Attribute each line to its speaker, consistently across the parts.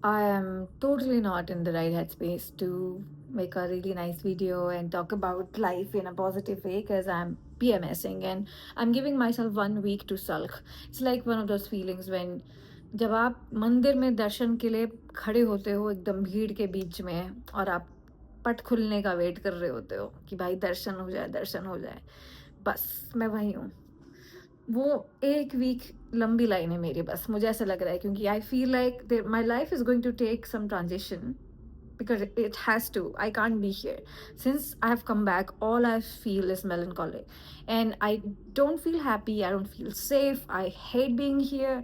Speaker 1: I am totally not in the right headspace to make a really nice video and talk about life in a positive way because I'm PMSing and I'm giving myself 1 week to sulk. It's like one of those feelings when जब आप मंदिर में दर्शन के लिए खड़े होते हो एकदम भीड़ के बीच में और आप पट खुलने का वेट कर रहे होते हो कि भाई दर्शन हो जाए बस मैं वही हूँ वो 1 वीक लंबी लाइन है मेरी बस मुझे ऐसा लग रहा है क्योंकि I feel like my life is going to take some transition because it has to. I can't be here. Since I have come back, all I feel is melancholy. And I don't feel happy. I don't feel safe. I hate being here.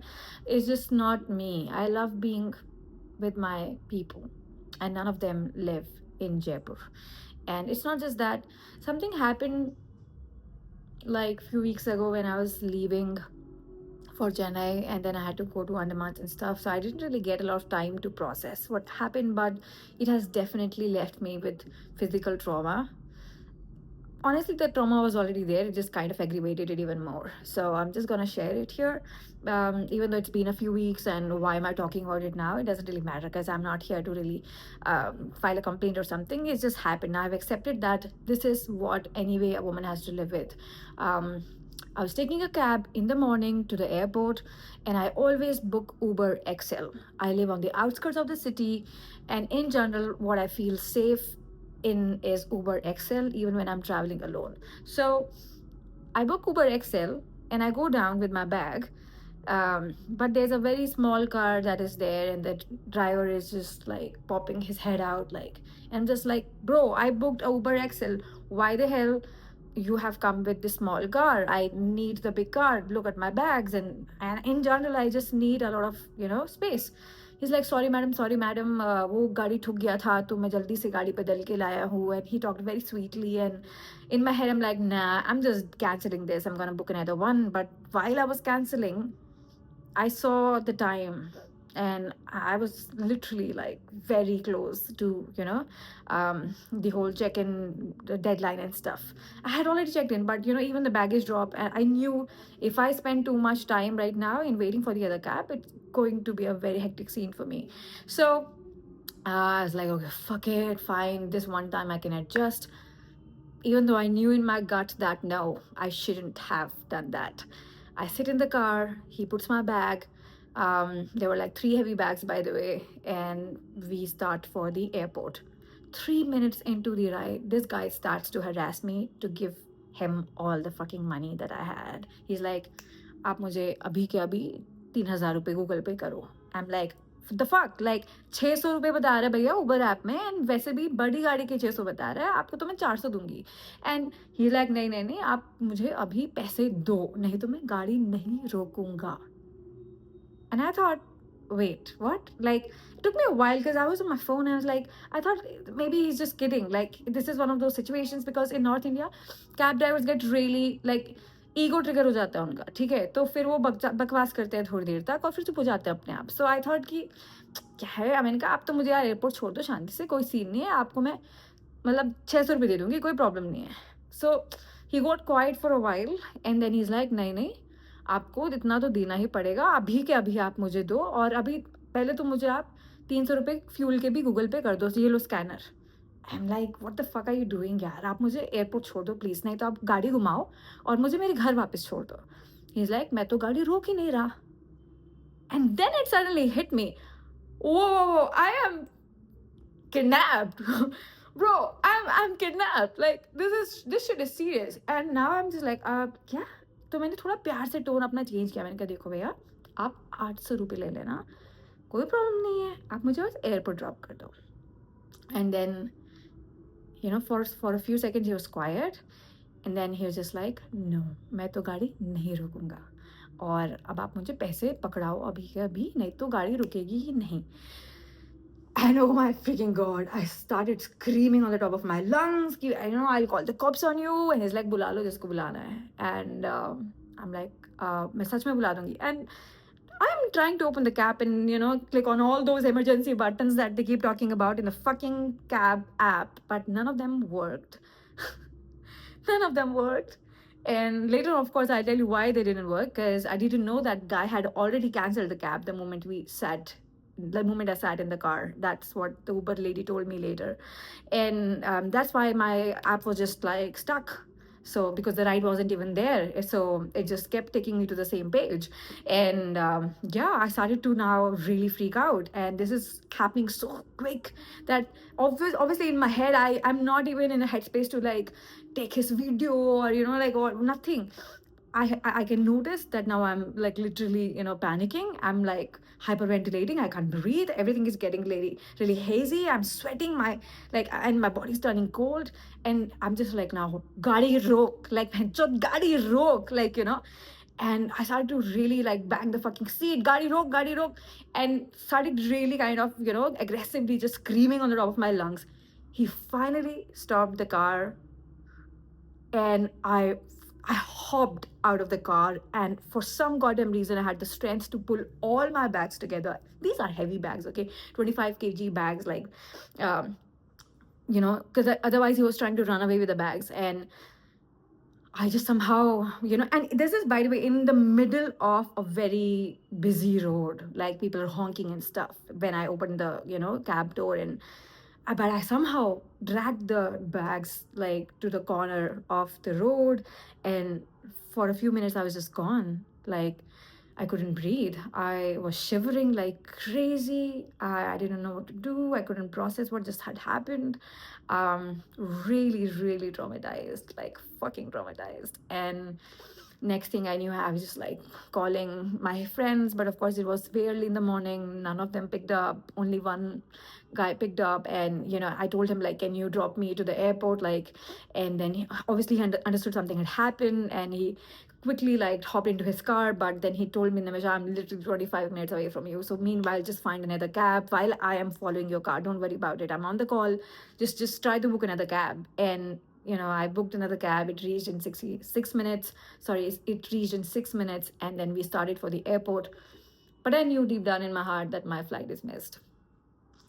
Speaker 1: It's just not me. I love being with my people. And none of them live in Jaipur. And it's not just that. Something happened like a few weeks ago when I was leaving for Chennai and then I had to go to Andaman and stuff. So I didn't really get a lot of time to process what happened, but it has definitely left me with physical trauma. Honestly, the trauma was already there. It just kind of aggravated it even more. So I'm just going to share it here. Even though it's been a few weeks and why am I talking about it now? It doesn't really matter because I'm not here to really file a complaint or something. It's just happened. I've accepted that this is what anyway a woman has to live with. Um, I was taking a cab in the morning to the airport and I always book Uber XL. I live on the outskirts of the city and in general, what I feel safe in is Uber XL even when I'm traveling alone. So I book Uber XL and I go down with my bag. But there's a very small car that is there, and the driver is just like popping his head out, like, and I'm just like, bro, I booked a Uber XL. Why the hell you have come with this small car? I need the big car. Look at my bags, and in general, I just need a lot of space. He's like, sorry madam, वो गाड़ी ठुक गया था तो मैं जल्दी से गाड़ी बदल के लाया हूँ. And he talked very sweetly, and in my head I'm like, nah, I'm just canceling this, I'm gonna book another one. But while I was canceling, I saw the time and I was literally like very close to, the whole check in deadline and stuff. I had already checked in, but even the baggage drop, and I knew if I spend too much time right now in waiting for the other cab, it's going to be a very hectic scene for me. So I was like, okay, fuck it, fine. This one time I can adjust. Even though I knew in my gut that no, I shouldn't have done that. I sit in the car, he puts my bag. There were like 3 heavy bags, by the way, and we start for the airport. 3 minutes into the ride, this guy starts to harass me to give him all the fucking money that I had. He's like, आप मुझे अभी के अभी 3,000 रुपये Google पे करो. I'm like, the fuck like 600 रुपये बता रहा है भैया उबर ऐप में, एंड वैसे भी बड़ी गाड़ी के 600 बता रहा है, आपको तो मैं 400 दूंगी. एंड ही लाइक, नहीं नहीं नहीं, आप मुझे अभी पैसे दो, नहीं तो मैं गाड़ी नहीं रोकूंगा. And I thought, wait, what? Like, it took me a while because I was on my phone. I was like, I thought maybe he's just kidding. Like, this is one of those situations because in North India, cab drivers get really, like, ego trigger हो जाता है उनका, ठीक है, तो फिर वो बकवास करते हैं थोड़ी देर तक और फिर चुप हो जाते हैं अपने आप. सो आई थॉट कि क्या है, मैंने कहा आप तो मुझे यार एयरपोर्ट छोड़ दो शांति से, कोई सीन नहीं है, आपको मैं मतलब 600 रुपये दे दूंगी, कोई प्रॉब्लम नहीं है. So he got quite for a while and then he is like, नहीं नहीं, आपको इतना तो देना ही पड़ेगा, अभी के अभी आप मुझे दो, और अभी पहले तो मुझे आप 300 रुपये फ्यूल के भी गूगल पे कर दो, ये लो scanner. I am like, what the fuck are you doing यार, आप मुझे एयरपोर्ट छोड़ दो प्लीज़, नहीं तो आप गाड़ी घुमाओ और मुझे मेरे घर वापस छोड़ दो. ही इज़ लाइक, मैं तो गाड़ी रोक ही नहीं रहा. And then it suddenly hit me, oh I am kidnapped. Bro, I'm kidnapped. Like, this shit is serious. And now I'm just like, क्या? तो मैंने थोड़ा प्यार से टोन अपना चेंज किया. मैंने कहा, देखो भैया, आप 800 रुपये ले लेना, कोई प्रॉब्लम नहीं है, आप मुझे बस एयरपोर्ट ड्रॉप कर दो. And then for a few seconds he was quiet, and then he was just like, no, मैं तो गाड़ी नहीं रोकूंगा, और अब आप मुझे पैसे पकड़ाओ अभी के अभी, नहीं तो गाड़ी रुकेगी ही नहीं. And oh my freaking god, I started screaming on the top of my lungs, I'll call the cops on you. And he's like, बुला लो जिसको बुलाना है. And I'm like, मैं सच में बुला दूंगी. And I'm trying to open the cab and, click on all those emergency buttons that they keep talking about in the fucking cab app. But none of them worked. None of them worked. And later, of course, I'll tell you why they didn't work, because I didn't know that guy had already canceled the cab the moment we sat the moment I sat in the car. That's what the Uber lady told me later. And that's why my app was just like stuck. So because the ride wasn't even there, so it just kept taking me to the same page. And yeah, I started to now really freak out, and this is happening so quick that obviously in my head I'm not even in a headspace to like take his video or like or nothing. I can notice that now I'm like literally panicking. I'm like hyperventilating. I can't breathe. Everything is getting really hazy. I'm sweating my like and my body's turning cold. And I'm just like now gadi rok like gadi rok and I started to really like bang the fucking seat, gadi rok, and started really kind of aggressively just screaming on the top of my lungs. He finally stopped the car, and I hopped out of the car, and for some goddamn reason I had the strength to pull all my bags together. These are heavy bags, okay, 25 kg bags, like um, because otherwise he was trying to run away with the bags. And I just somehow, and this is, by the way, in the middle of a very busy road, like people are honking and stuff. When I opened the, cab door, and but I somehow dragged the bags like to the corner of the road, and for a few minutes I was just gone. Like I couldn't breathe. I was shivering like crazy. I didn't know what to do. I couldn't process what just had happened. Really, really traumatized, like fucking traumatized. And next thing I knew, I was just like calling my friends, but of course it was very early in the morning. None of them picked up. Only one guy picked up, and I told him like, "Can you drop me to the airport?" Like, and then obviously he understood something had happened, and he quickly like hopped into his car. But then he told me, "Namisha, I'm literally 25 minutes away from you. So meanwhile, just find another cab while I am following your car. Don't worry about it. I'm on the call. Just try to book another cab." And I booked another cab. It reached in 66 minutes. Sorry, it reached in 6 minutes, and then we started for the airport. But I knew deep down in my heart that my flight is missed.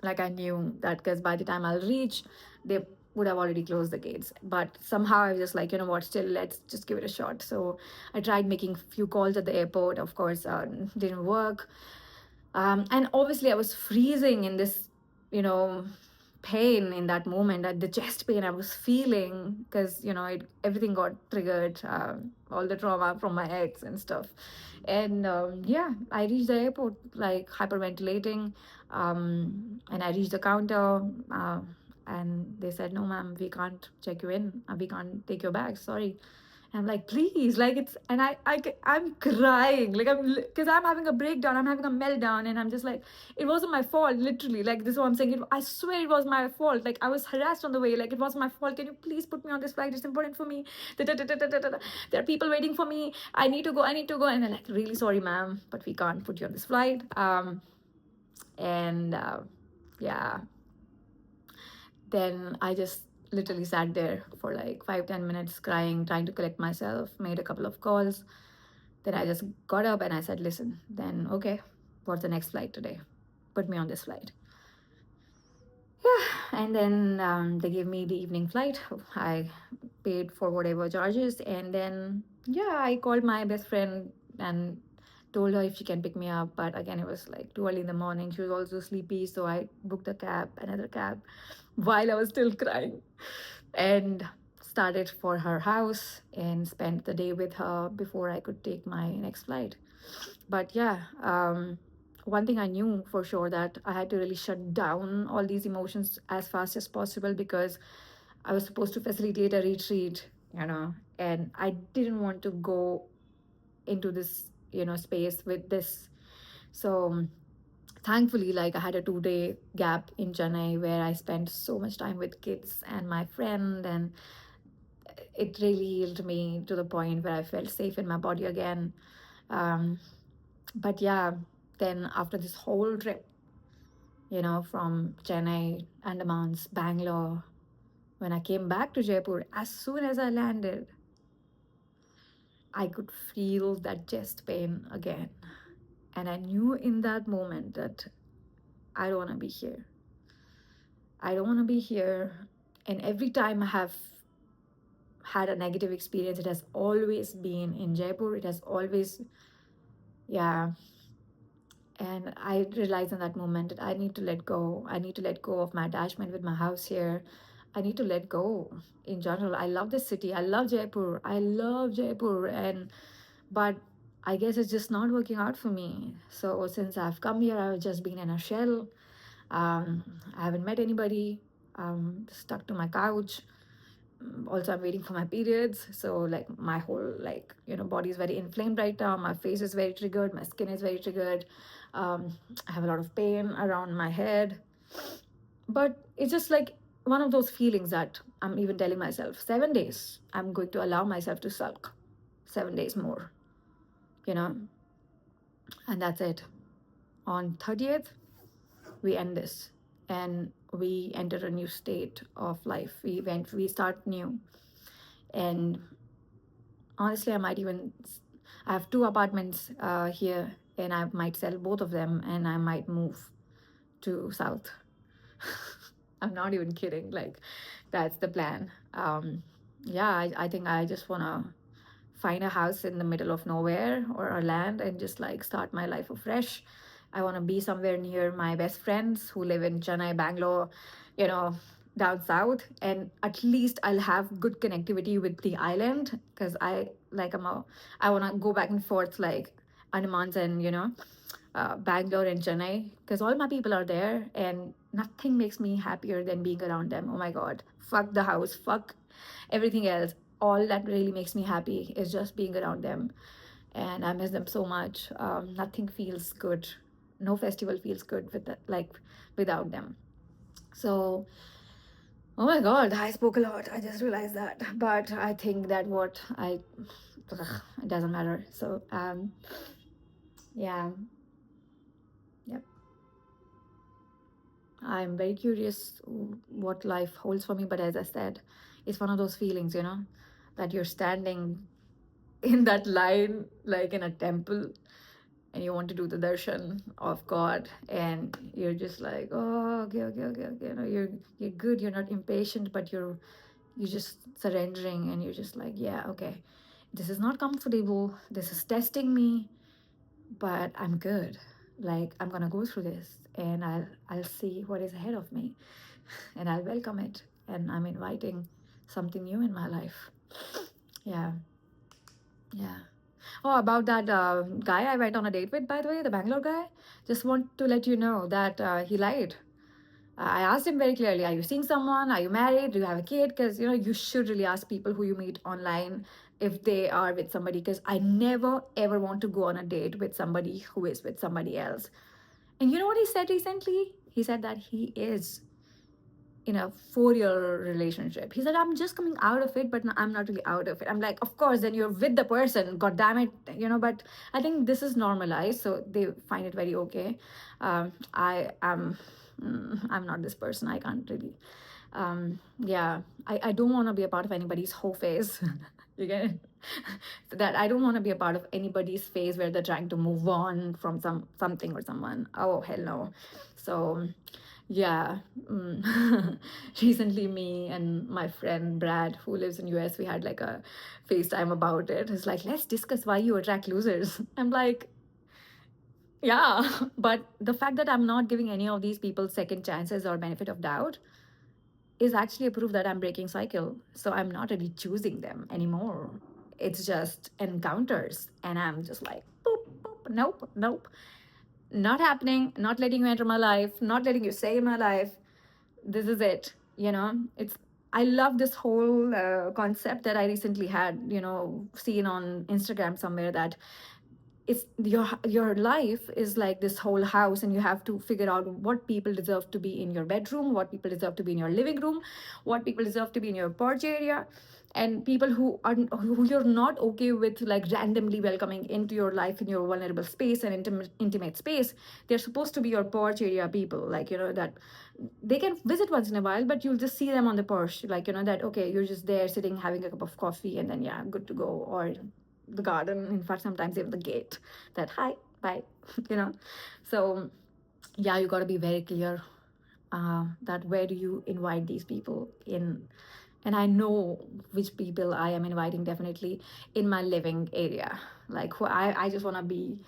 Speaker 1: Like I knew that because by the time I'll reach, they would have already closed the gates. But somehow I was just like, you know what, still let's just give it a shot. So I tried making a few calls at the airport. Of course, didn't work. And obviously I was freezing in this, you know, pain in that moment, at the chest pain I was feeling, because everything got triggered, all the trauma from my ex and stuff. And yeah, I reached the airport like hyperventilating, and I reached the counter, and they said, "No, ma'am, we can't check you in. We can't take your bags. Sorry." I'm like, please, like it's, and I'm crying, like because I'm having a breakdown, I'm having a meltdown, and I'm just like, it wasn't my fault, literally. Like this is what I'm saying. I swear it was my fault. Like I was harassed on the way. Like it was my fault. Can you please put me on this flight? It's important for me. Da-da-da-da-da-da-da. There are people waiting for me. I need to go. I need to go. And they're like, really sorry, ma'am, but we can't put you on this flight. And yeah, then I just literally sat there for like 5-10 minutes crying, trying to collect myself, made a couple of calls. Then I just got up and I said, listen, then okay, what's the next flight today? Put me on this flight. Yeah. And then they gave me the evening flight. I paid for whatever charges. And then, yeah, I called my best friend and told her if she can pick me up. But again, it was like too early in the morning. She was also sleepy. So I booked a cab, another cab, while I was still crying, and started for her house and spent the day with her before I could take my next flight. But yeah, one thing I knew for sure, that I had to really shut down all these emotions as fast as possible, because I was supposed to facilitate a retreat, and I didn't want to go into this, space with this. So thankfully, like I had a 2-day gap in Chennai where I spent so much time with kids and my friend, and it really healed me to the point where I felt safe in my body again. Um, but yeah, then after this whole trip, from Chennai, Andamans, Bangalore, when I came back to Jaipur, as soon as I landed, I could feel that chest pain again. And I knew in that moment that I don't want to be here. I don't want to be here. And every time I have had a negative experience, it has always been in Jaipur. It has always, yeah. And I realized in that moment that I need to let go. I need to let go of my attachment with my house here. I need to let go in general. I love this city. I love Jaipur. I love Jaipur. And but I guess it's just not working out for me. So since I've come here, I've just been in a shell. I haven't met anybody. Stuck to my couch. Also, I'm waiting for my periods, so like my whole, like, body is very inflamed right now. My face is very triggered, my skin is very triggered. I have a lot of pain around my head, but it's just like one of those feelings that I'm even telling myself, 7 days I'm going to allow myself to sulk, 7 days more, you know and that's it. On 30th, we end this, and we enter a new state of life. We start new. And honestly, I have two apartments here, and I might sell both of them, and I might move to south. I'm not even kidding. Like, that's the plan. Yeah, I think I just want to find a house in the middle of nowhere or a land and just like start my life afresh. I want to be somewhere near my best friends who live in Chennai, Bangalore, you know, down south, and at least I'll have good connectivity with the island, because I want to go back and forth like Andamans and Bangalore and Chennai, because all my people are there, and nothing makes me happier than being around them. Oh my God, fuck the house, fuck everything else. All that really makes me happy is just being around them, and I miss them so much. Nothing feels good. No festival feels good without them. So, oh my God, I spoke a lot. I just realized that, but I think that what I it doesn't matter. So, yeah, yep. I'm very curious what life holds for me, but as I said, it's one of those feelings, that you're standing in that line, like in a temple, and you want to do the darshan of God, and you're just like, oh, okay, okay, okay, okay. You're good. You're not impatient, but you're just surrendering, and you're just like, yeah, okay, this is not comfortable. This is testing me, but I'm good. Like, I'm gonna go through this, and I'll see what is ahead of me, and I'll welcome it. And I'm inviting something new in my life. Yeah, yeah. Oh, about that guy I went on a date with, by the way, the Bangalore guy. Just want to let you know that he lied. I asked him very clearly, are you seeing someone? Are you married? Do you have a kid? Because, you should really ask people who you meet online if they are with somebody. Because I never, ever want to go on a date with somebody who is with somebody else. And you know what he said recently? He said that he is in a 4-year relationship. He said, I'm just coming out of it, but I'm not really out of it. I'm like, of course, then you're with the person. God damn it. But I think this is normalized. So they find it very okay. I am, I'm not this person. I can't really. Yeah, I don't want to be a part of anybody's whole phase. You get it? That I don't want to be a part of anybody's phase where they're trying to move on from something or someone. Oh, hell no. So, yeah. Recently, me and my friend Brad, who lives in US, we had like a FaceTime about it. It's like, let's discuss why you attract losers. I'm like, yeah, but the fact that I'm not giving any of these people second chances or benefit of doubt is actually a proof that I'm breaking cycle. So I'm not really choosing them anymore. It's just encounters, and I'm just like, boop, boop, nope, nope, not happening. Not letting you enter my life. Not letting you stay in my life. This is it. It's. I love this whole concept that I recently had, seen on Instagram somewhere, that it's your life is like this whole house, and you have to figure out what people deserve to be in your bedroom, what people deserve to be in your living room, what people deserve to be in your porch area, and people who you're not okay with, like, randomly welcoming into your life in your vulnerable space and intimate space. They're supposed to be your porch area people, like, that they can visit once in a while, but you'll just see them on the porch, like, that, okay, you're just there sitting having a cup of coffee, and then, yeah, good to go. Or the garden, in fact, sometimes even the gate, that, hi, bye. you know so yeah, you got to be very clear, that where do you invite these people in. And I know which people I am inviting, definitely in my living area, like, who I just want to be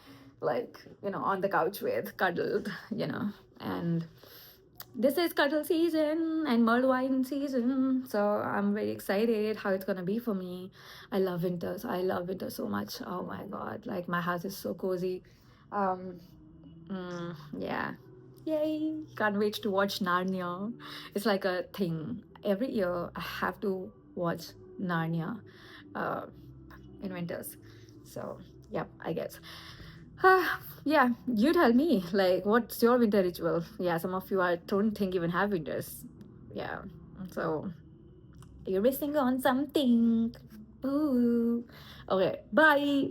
Speaker 1: like, on the couch with, cuddled, and this is cuddle season and mulled wine season, so I'm very excited how it's gonna be for me. I love winters. I love winter so much. Oh my god, like my house is so cozy. Um, yeah, yay! Can't wait to watch Narnia. It's like a thing. Every year I have to watch Narnia uh, in winters. So, yep, I guess. Yeah, you tell me, like, what's your winter ritual? Yeah, some of you I don't think even have winters. Yeah, so you're missing on something. Ooh. Okay, bye.